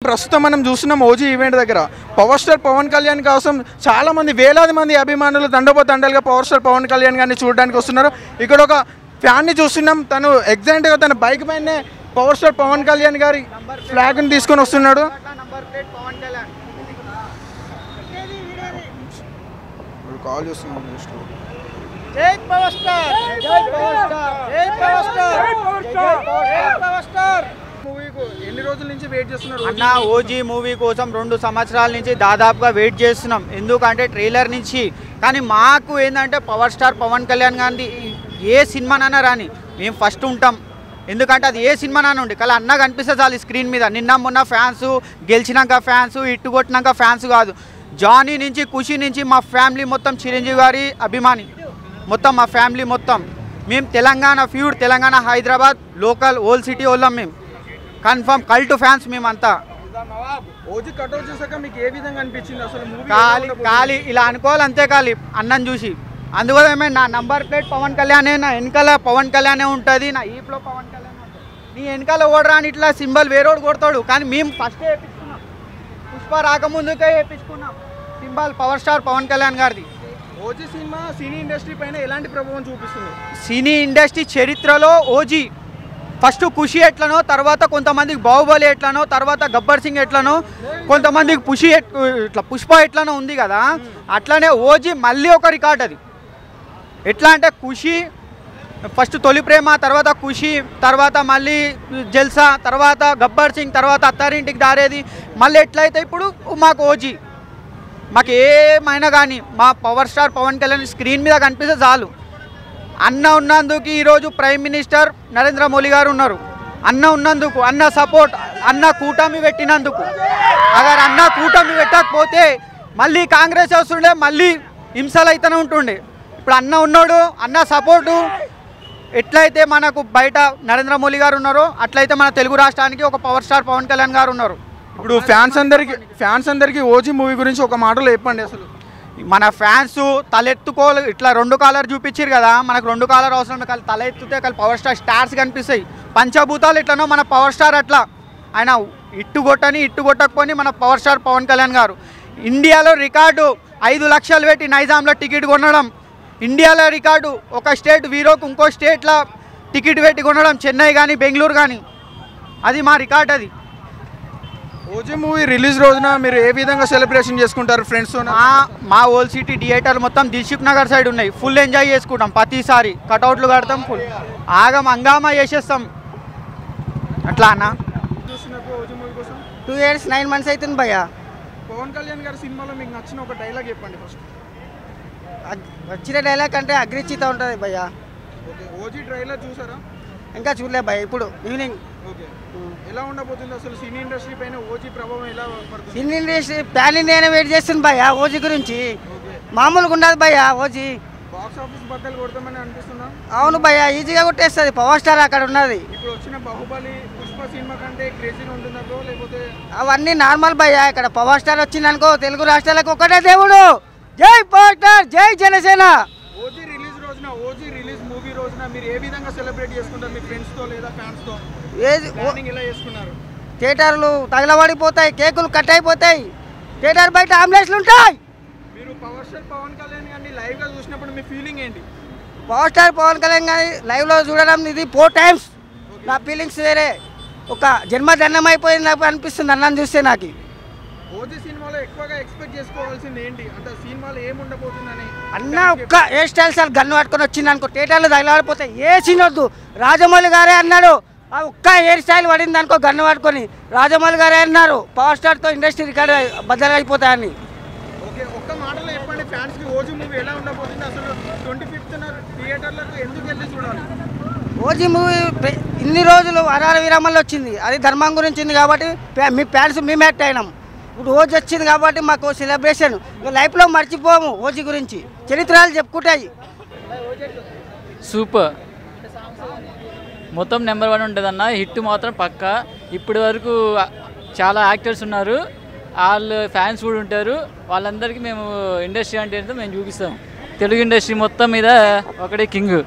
ప్రస్తుతం మనం చూస్తున్నాం ఓజీ ఈవెంట్ దగ్గర పవర్ స్టార్ పవన్ కళ్యాణ్ కోసం చాలామంది వేలాది మంది అభిమానులు దండోపదండలుగా పవర్ స్టార్ పవన్ కళ్యాణ్ గారిని చూడడానికి వస్తున్నారు. ఇక్కడ ఒక ఫ్యాన్ని చూస్తున్నాం, తను ఎగ్జాక్ట్గా తన బైక్ పైనే పవర్ స్టార్ పవన్ కళ్యాణ్ గారి ఫ్లాగ్ని తీసుకొని వస్తున్నాడు. కాల్ చేస్తున్నాం. జై పవర్ స్టార్, జై పవర్ స్టార్, జై పవర్ స్టార్, జై పవర్ స్టార్. మూవీకు ఎన్ని రోజుల నుంచి వెయిట్ చేస్తున్నారు అన్న? ఓజీ మూవీ కోసం 2 సంవత్సరాల నుంచి దాదాపుగా వెయిట్ చేస్తున్నాం. ఎందుకంటే ట్రైలర్ నుంచి. కానీ మాకు ఏంటంటే పవర్ స్టార్ పవన్ కళ్యాణ్ గాంధీ ఏ సినిమానైనా రాని మేము ఫస్ట్ ఉంటాం. ఎందుకంటే అది ఏ సినిమానైనా ఉండి కానీ అన్న కనిపిస్తే చాలు స్క్రీన్ మీద. నిన్న మొన్న ఫ్యాన్స్, గెలిచినాక ఫ్యాన్స్, ఇట్టు కొట్టినాక ఫ్యాన్స్ కాదు. జానీ నుంచి, ఖుషి నుంచి మా ఫ్యామిలీ మొత్తం చిరంజీవి గారి అభిమాని మొత్తం. మా ఫ్యామిలీ మొత్తం మేము Telangana pure Telangana, Hyderabad local old city వాళ్ళం. మేము కన్ఫర్మ్ కల్ట్ ఫ్యాన్స్ మేమంతా. ఓజీ కట్అవుట్ చూసాక మీకు ఏ విధంగా అనిపించింది అసలు? ఖాళీ ఇలా అనుకోవాలి అంతే, ఖాళీ అన్నం చూసి. అందుకోసమే నా నంబర్ ప్లేట్ పవన్ కళ్యాణే, నా వెనకాల పవన్ కళ్యాణే ఉంటుంది, నా ఈప్లో పవన్ కళ్యాణ్ ఉంటుంది. నీ వెనకాల ఓడరాని ఇట్లా సింబల్ వేరేవాడు కొడతాడు, కానీ మేము ఫస్టే వేయించుకున్నాం. పుష్ప రాకముందుకే వేయించుకున్నాం symbol power star Pawan Kalyan గారిది. ఓజీ సినిమా సినీ ఇండస్ట్రీ పైన ఎలాంటి ప్రభావం చూపిస్తుంది? సినీ ఇండస్ట్రీ చరిత్రలో ఓజీ ఫస్ట్ ఖుషి ఎట్లనో, తర్వాత కొంతమందికి బాహుబలి ఎట్లనో, తర్వాత గబ్బర్ సింగ్ ఎట్లనో, కొంతమందికి ఇట్లా పుష్ప ఎట్లనో ఉంది కదా, అట్లనే ఓజీ మళ్ళీ ఒక రికార్డ్. అది ఎట్లా అంటే ఖుషి ఫస్ట్ తొలి ప్రేమ, తర్వాత ఖుషి, తర్వాత మళ్ళీ జల్సా, తర్వాత గబ్బర్ సింగ్, తర్వాత అత్తారింటికి దారేది, మళ్ళీ ఎట్లయితే ఇప్పుడు మాకు ఓజీ. మాకు ఏమైనా కానీ మా power star Pawan Kalyan screen మీద కనిపిస్తే చాలు. అన్న ఉన్నందుకు ఈరోజు ప్రైమ్ మినిస్టర్ నరేంద్ర మోడీ గారు ఉన్నారు. అన్న ఉన్నందుకు, అన్న సపోర్ట్, అన్న కూటమి పెట్టినందుకు. అగర్ అన్న కూటమి పెట్టకపోతే మళ్ళీ కాంగ్రెస్ వస్తుండే, మళ్ళీ హింసలు అయితేనే ఉంటుండే. ఇప్పుడు అన్న ఉన్నాడు, అన్న సపోర్టు. ఎట్లయితే మనకు బయట నరేంద్ర మోడీ గారు ఉన్నారో అట్లయితే మన తెలుగు రాష్ట్రానికి ఒక పవర్ స్టార్ పవన్ కళ్యాణ్ గారు ఉన్నారు. ఇప్పుడు ఫ్యాన్స్ అందరికీ ఓజీ మూవీ గురించి ఒక మాటలో చెప్పండి అసలు. మన ఫ్యాన్స్ తలెత్తుకోలు ఇట్లా 2 కాలర్ చూపించారు కదా, మనకు 2 కాలర్ అవసరం. కానీ తల ఎత్తుతే కానీ పవర్ స్టార్ స్టార్స్ కనిపిస్తాయి. పంచభూతాలు ఎట్లనో మన పవర్ స్టార్ అట్లా. ఆయన ఇట్టు కొట్టకపోని మన పవర్ స్టార్ పవన్ కళ్యాణ్ గారు. ఇండియాలో రికార్డు 5 లక్షలు పెట్టి నైజాంలో టికెట్ కొనడం. ఇండియాలో రికార్డు ఒక స్టేట్ వీరోకి ఇంకో స్టేట్లో టికెట్ పెట్టి కొనడం, చెన్నై కానీ బెంగళూరు కానీ. అది మా రికార్డ్. అది ఓజీ మూవీ రిలీజ్ రోజున మీరు ఏ విధంగా సెలబ్రేషన్ చేసుకుంటారు ఫ్రెండ్స్తో? మా ఓల్డ్ సిటీ థియేటర్ మొత్తం దిల్సుఖ్ నగర్ సైడ్ ఉన్నాయి. ఫుల్ ఎంజాయ్ చేసుకుంటాం. ప్రతిసారి కటౌట్లు కడతాం, ఫుల్ హంగామా చేసేస్తాం. అట్లా అన్న 2 years 9 months అవుతుంది భయ్యా. పవన్ కళ్యాణ్ గారి సినిమాలో మీకు నచ్చిన ఒక డైలాగ్ చెప్పండి ఫస్ట్. వచ్చిన డైలాగ్ అంటే అగ్రిచిత ఉంటుంది భయ్యా. ఓజీ ట్రైలర్ చూసారా? ఇంకా చూడలే భయ్య, ఇప్పుడు ఈవినింగ్. ఓకే, ఎలా ఉండబోతుంది అసలు సినీ ఇండస్ట్రీ పైన ఓజీ ప్రభావం ఎలా పడుతుంది? సినీ ఇండస్ట్రీ ప్యాన్ ఇండియానే వెయిట్ చేస్తుంది భయ్యా ఓజీ గురించి. మామూలుగా ఉండదు భయ్యా ఓజీ. బాక్స్ ఆఫీస్ బద్దలు కొడతామని అనిపిస్తుందా? అవును భయ్యా, ఈజీగా కొట్టేస్తుంది. పవర్ స్టార్ అక్కడ ఉన్నది. ఇప్పుడు వచ్చిన బాహుబలి, పుష్ప సినిమా కంటే క్రేజీగా ఉంటుందో లేకపోతే? అవన్నీ నార్మల్ భయ్యా. ఇక్కడ పవర్ స్టార్ వచ్చింది అనుకో, తెలుగు రాష్ట్రాలకు ఒకటే దేవుడు. జై పవర్ స్టార్, జై జనసేన. ఓజీ రిలీజ్ మూవీ రోజున మీరు ఏ విధంగా సెలబ్రేట్ చేసుకుంటారు మీ ఫ్రెండ్స్తో లేదా ఫ్యాన్స్తో? ఎలా చేసుకున్నారు? థియేటర్లు తగలబడిపోతాయి, కేకులు కట్ అయిపోతాయి, థియేటర్ బయట అంబులెన్స్లు ఉంటాయి. మీరు పవర్ స్టార్ పవన్ కళ్యాణ్ గారిని లైవ్గా చూసినప్పుడు మీ ఫీలింగ్ ఏంటి? పవర్ స్టార్ పవన్ కళ్యాణ్ గారి లైవ్లో చూడడం ఇది 4 times. నా ఫీలింగ్స్ వేరే. ఒక జన్మధన్యం అయిపోయింది నాకు అనిపిస్తుంది అన్నం చూస్తే. నాకు ఓజీ సినిమాలో ఎక్కువగా ఎక్స్పెక్ట్ చేసుకోవాల్సింది ఏంటి అంటే సినిమాలో ఏముండబోతుందని? అన్న ఒక్క హెయిర్ స్టైల్ సార్ గన్ను పట్టుకొని వచ్చింది అనుకో, థియేటర్లు తగలబడిపోతాయి. ఏ సీన్ వద్దు. రాజమౌళి గారే అన్నాడు, ఆ ఒక్క హెయిర్ స్టైల్ పడింది అనుకో గన్ను పట్టుకొని. రాజమౌళి గారే అన్నారు పవర్ స్టార్తో ఇండస్ట్రీ రికార్డు బద్దలైపోతాయని. ఓకే, ఒక్క మాటలో చెప్పండి ఫ్యాన్స్కి ఓజీ మూవీ ఎలా ఉండబోతుంది అసలు? 25th థియేటర్లకు ఎందుకు వెళ్ళి చూడాలి? ఓజీ మూవీ ఇన్ని రోజులు అరార విరామాల్లో వచ్చింది, అది ధర్మం గురించి ఉంది కాబట్టి మీ ఫ్యాన్స్ మేము యాక్ట్ అయినాం. ఇప్పుడు ఓజీ వచ్చింది కాబట్టి మాకు సెలబ్రేషన్. లైఫ్లో మర్చిపోము ఓజీ గురించి, చరిత్రలు చెప్పుకుంటాయి. సూపర్, మొత్తం నెంబర్ 1 ఉంటుంది అన్న. హిట్ మాత్రం పక్కా. ఇప్పటి వరకు చాలా యాక్టర్స్ ఉన్నారు, వాళ్ళు ఫ్యాన్స్ కూడా ఉంటారు. వాళ్ళందరికీ మేము ఇండస్ట్రీ అంటే ఏంటో మేము చూపిస్తాం. తెలుగు ఇండస్ట్రీ మొత్తం మీద ఒకటే కింగ్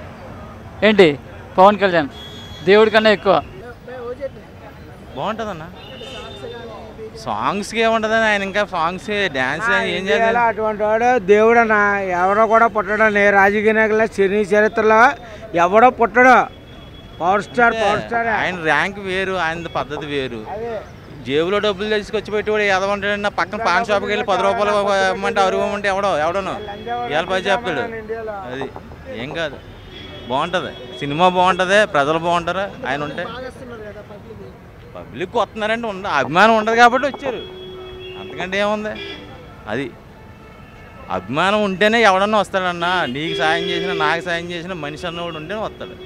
ఏంటి పవన్ కళ్యాణ్, దేవుడి కన్నా ఎక్కువ. బాగుంటుందన్న. సాంగ్స్కి ఏముంటుందని ఆయన ఇంకా సాంగ్స్ డ్యాన్స్ ఏం చేయాలి? అటువంటి వాడు దేవుడన్న ఎవడో కూడా పుట్టడని రాజకీయ నాయకుల సినీ చరిత్రలో ఎవడో పుట్టడు. పవర్ స్టార్ ఆయన ర్యాంక్ వేరు, ఆయన పద్ధతి వేరు. జేబులో డబ్బులు తీసుకొచ్చి పెట్టి కూడా ఎదవంటాడు. నా పక్కన పాన్ షాప్కి వెళ్ళి 10 రూపాయలు ఇవ్వమంటే 6 ఇవ్వమంటే ఎవడోనో ఇవాళ 10 చెప్తాడు. అది ఏం కాదు, బాగుంటుంది సినిమా, బాగుంటుంది, ప్రజలు బాగుంటారు ఆయన ఉంటే. పబ్లిక్ వస్తున్నారంటే అభిమానం ఉండదు కాబట్టి వచ్చారు, అంతకంటే ఏముంది. అది అభిమానం ఉంటేనే ఎవడన్నా వస్తాడన్నా. నీకు సాయం చేసినా నాకు సాయం చేసినా మనిషి అన్నవాడు ఉంటేనే వస్తాడు.